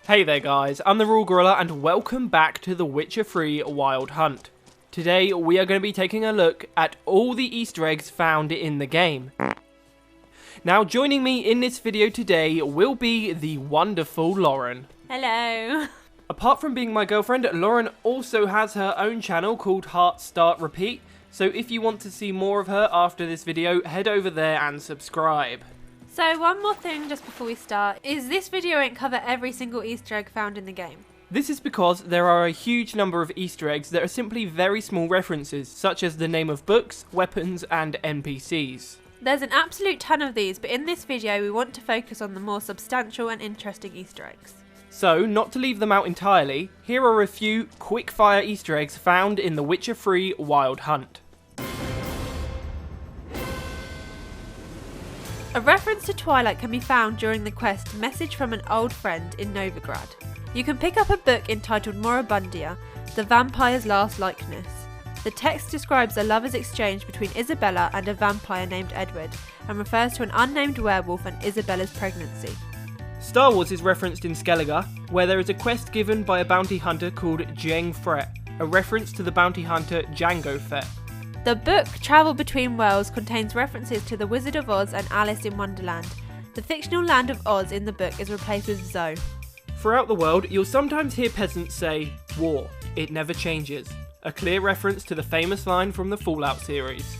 Hey there guys, I'm TheRoyalGorilla and welcome back to The Witcher 3 Wild Hunt. Today we are going to be taking a look at all the Easter eggs found in the game. Now joining me in this video today will be the wonderful Lauren. Hello. Apart from being my girlfriend, Lauren also has her own channel called Heart Start Repeat, so if you want to see more of her after this video, head over there and subscribe. So one more thing just before we start, is this video won't cover every single Easter egg found in the game. This is because there are a huge number of Easter eggs that are simply very small references, such as the name of books, weapons, and NPCs. There's an absolute ton of these, but in this video we want to focus on the more substantial and interesting Easter eggs. So, not to leave them out entirely, here are a few quick-fire Easter eggs found in The Witcher 3 Wild Hunt. A reference to Twilight can be found during the quest Message from an Old Friend in Novigrad. You can pick up a book entitled Moribundia, The Vampire's Last Likeness. The text describes a lover's exchange between Isabella and a vampire named Edward, and refers to an unnamed werewolf and Isabella's pregnancy. Star Wars is referenced in Skellige, where there is a quest given by a bounty hunter called Jeng Fret, a reference to the bounty hunter Jango Fett. The book Travel Between Worlds contains references to The Wizard of Oz and Alice in Wonderland. The fictional land of Oz in the book is replaced with Zoe. Throughout the world, you'll sometimes hear peasants say, "War, it never changes," a clear reference to the famous line from the Fallout series.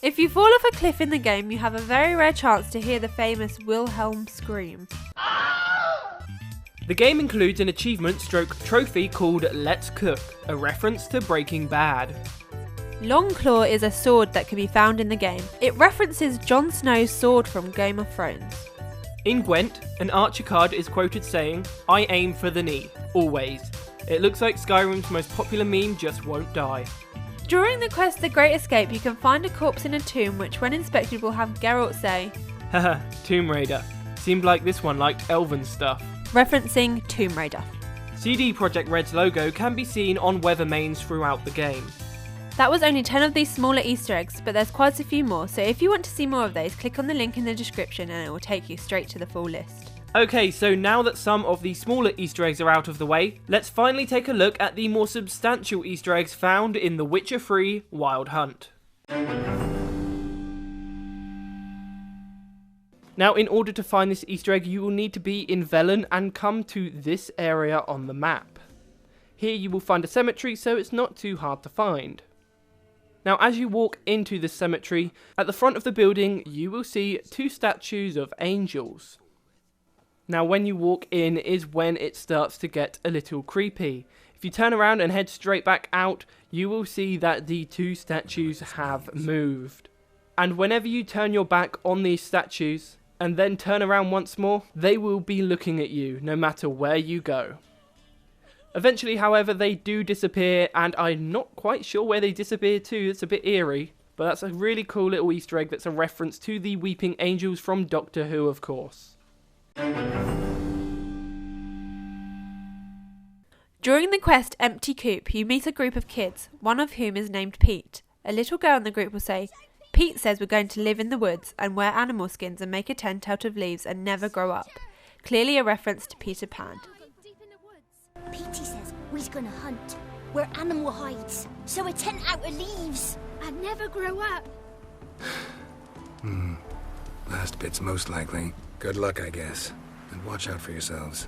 If you fall off a cliff in the game, you have a very rare chance to hear the famous Wilhelm Scream. The game includes an achievement stroke trophy called Let's Cook, a reference to Breaking Bad. Longclaw is a sword that can be found in the game. It references Jon Snow's sword from Game of Thrones. In Gwent, an archer card is quoted saying, "I aim for the knee, always." It looks like Skyrim's most popular meme just won't die. During the quest The Great Escape, you can find a corpse in a tomb which when inspected will have Geralt say, Haha, Tomb Raider. Seemed like this one liked elven stuff. referencing Tomb Raider. CD Projekt Red's logo can be seen on weather mains throughout the game. That was only 10 of these smaller Easter eggs, but there's quite a few more, so if you want to see more of those, click on the link in the description and it will take you straight to the full list. Okay, so now that some of the smaller Easter eggs are out of the way, let's finally take a look at the more substantial Easter eggs found in The Witcher 3 Wild Hunt. Now, in order to find this Easter egg, you will need to be in Velen and come to this area on the map. Here you will find a cemetery, so it's not too hard to find. Now, as you walk into the cemetery, at the front of the building, you will see two statues of angels. Now, when you walk in is when it starts to get a little creepy. If you turn around and head straight back out, you will see that the two statues have moved. And whenever you turn your back on these statues, and then turn around once more, they will be looking at you, no matter where you go. Eventually, however, they do disappear, and I'm not quite sure where they disappear to. It's a bit eerie, but that's a really cool little Easter egg that's a reference to the Weeping Angels from Doctor Who, of course. During the quest Empty Coop, you meet a group of kids, one of whom is named Pete. A little girl in the group will say, "Pete says we're going to live in the woods and wear animal skins and make a tent out of leaves and never grow up." Clearly a reference to Peter Pan. Petey says we's gonna hunt. We're animal hides, so a tent out of leaves. And never grow up. Last bit's most likely. Good luck, I guess. And watch out for yourselves.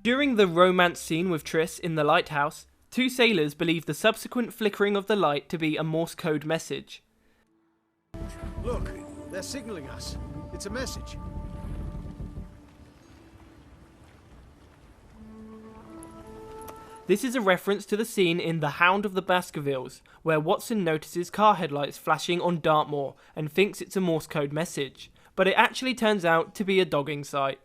During the romance scene with Triss in the lighthouse, two sailors believe the subsequent flickering of the light to be a Morse code message. Look, they're signaling us. It's a message. This is a reference to the scene in The Hound of the Baskervilles, where Watson notices car headlights flashing on Dartmoor and thinks it's a Morse code message, but it actually turns out to be a dogging site.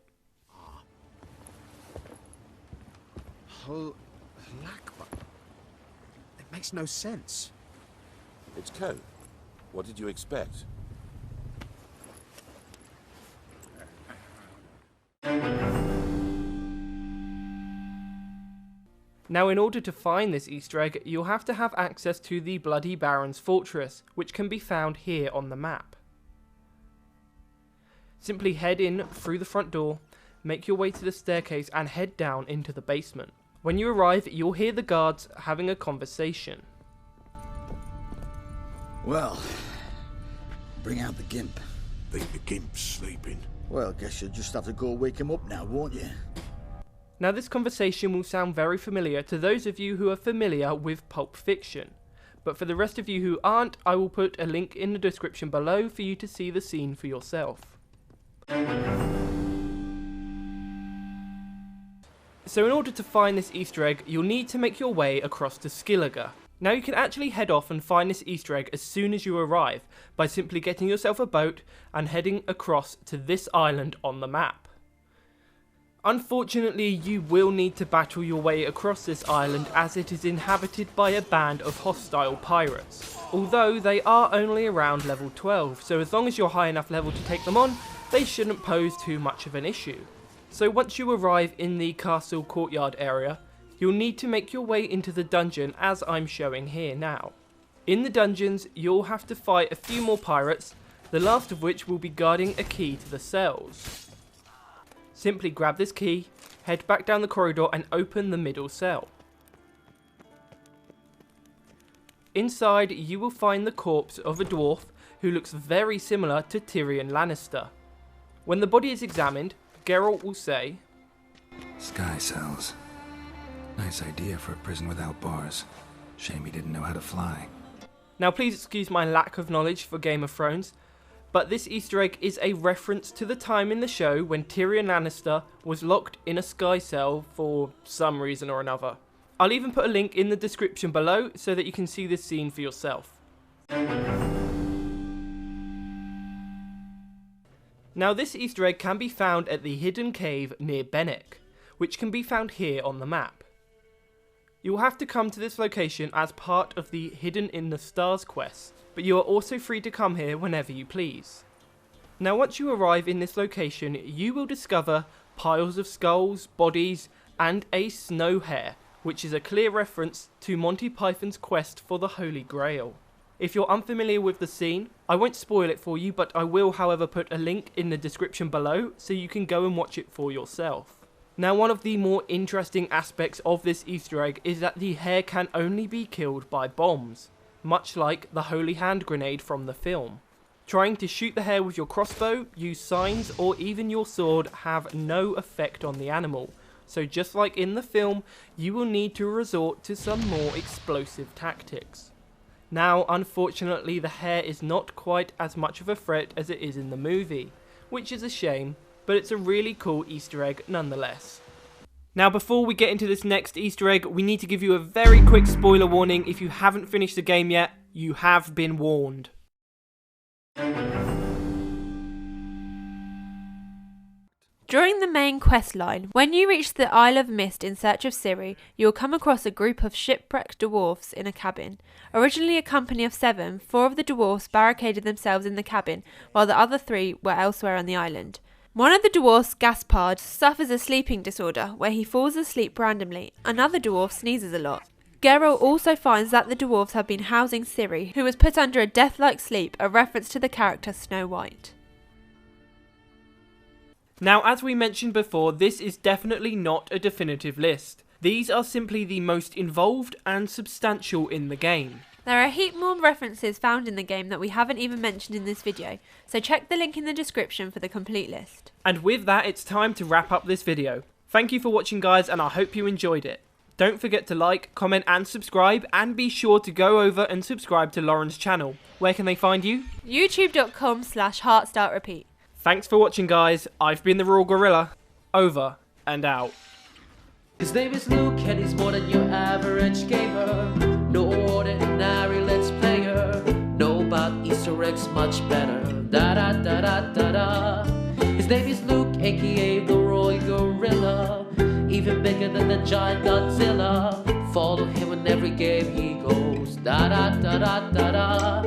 It makes no sense. It's code. What did you expect? Now, in order to find this Easter egg, you'll have to have access to the Bloody Baron's Fortress, which can be found here on the map. Simply head in through the front door, make your way to the staircase and head down into the basement. When you arrive, you'll hear the guards having a conversation. Well, bring out the gimp. Think the gimp's sleeping. Well, guess you'll just have to go wake him up now, won't you? Now this conversation will sound very familiar to those of you who are familiar with Pulp Fiction. But for the rest of you who aren't, I will put a link in the description below for you to see the scene for yourself. So in order to find this Easter egg, you'll need to make your way across to Skellige. Now you can actually head off and find this Easter egg as soon as you arrive, by simply getting yourself a boat and heading across to this island on the map. Unfortunately, you will need to battle your way across this island as it is inhabited by a band of hostile pirates. Although they are only around level 12, so as long as you're high enough level to take them on, they shouldn't pose too much of an issue. So once you arrive in the castle courtyard area, you'll need to make your way into the dungeon as I'm showing here now. In the dungeons, you'll have to fight a few more pirates, the last of which will be guarding a key to the cells. Simply grab this key, head back down the corridor and open the middle cell. Inside, you will find the corpse of a dwarf who looks very similar to Tyrion Lannister. When the body is examined, Geralt will say, Sky cells. Nice idea for a prison without bars. Shame he didn't know how to fly. Now please excuse my lack of knowledge for Game of Thrones, but this Easter egg is a reference to the time in the show when Tyrion Lannister was locked in a sky cell for some reason or another. I'll even put a link in the description below so that you can see this scene for yourself. Now this Easter egg can be found at the hidden cave near Benwick, which can be found here on the map. You will have to come to this location as part of the Hidden in the Stars quest, but you are also free to come here whenever you please. Now once you arrive in this location, you will discover piles of skulls, bodies, and a snow hare, which is a clear reference to Monty Python's quest for the Holy Grail. If you're unfamiliar with the scene, I won't spoil it for you, but I will however put a link in the description below so you can go and watch it for yourself. Now one of the more interesting aspects of this Easter egg is that the hare can only be killed by bombs, much like the holy hand grenade from the film. Trying to shoot the hare with your crossbow, use signs, or even your sword have no effect on the animal, so just like in the film, you will need to resort to some more explosive tactics. Now unfortunately the hare is not quite as much of a threat as it is in the movie, which is a shame, but it's a really cool Easter egg nonetheless. Now before we get into this next Easter egg, we need to give you a very quick spoiler warning. If you haven't finished the game yet, you have been warned. During the main quest line, when you reach the Isle of Mist in search of Ciri, you will come across a group of shipwrecked dwarfs in a cabin. Originally a company of 7, 4 of the dwarfs barricaded themselves in the cabin, while the other 3 were elsewhere on the island. One of the dwarfs, Gaspard, suffers a sleeping disorder where he falls asleep randomly. Another dwarf sneezes a lot. Geralt also finds that the dwarves have been housing Ciri, who was put under a death-like sleep, a reference to the character Snow White. Now as we mentioned before, this is definitely not a definitive list. These are simply the most involved and substantial in the game. There are a heap more references found in the game that we haven't even mentioned in this video, so check the link in the description for the complete list. And with that, it's time to wrap up this video. Thank you for watching guys, and I hope you enjoyed it. Don't forget to like, comment and subscribe, and be sure to go over and subscribe to Lauren's channel. Where can they find you? youtube.com/heartstartrepeat. Thanks for watching guys, I've been TheRoyalGorilla, over and out. His name is Luke and he's more than your average gamer. No ordinary let's player. Know about Easter eggs much better. Da da da da da da. His name is Luke, aka TheRoyalGorilla. Even bigger than the giant Godzilla. Follow him in every game he goes. Da da da da da da.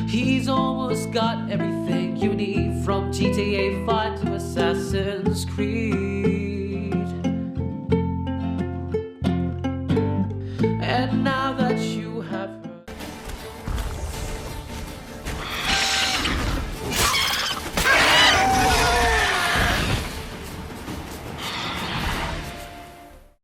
He's almost got everything you need, from GTA 5 to Assassin's Creed.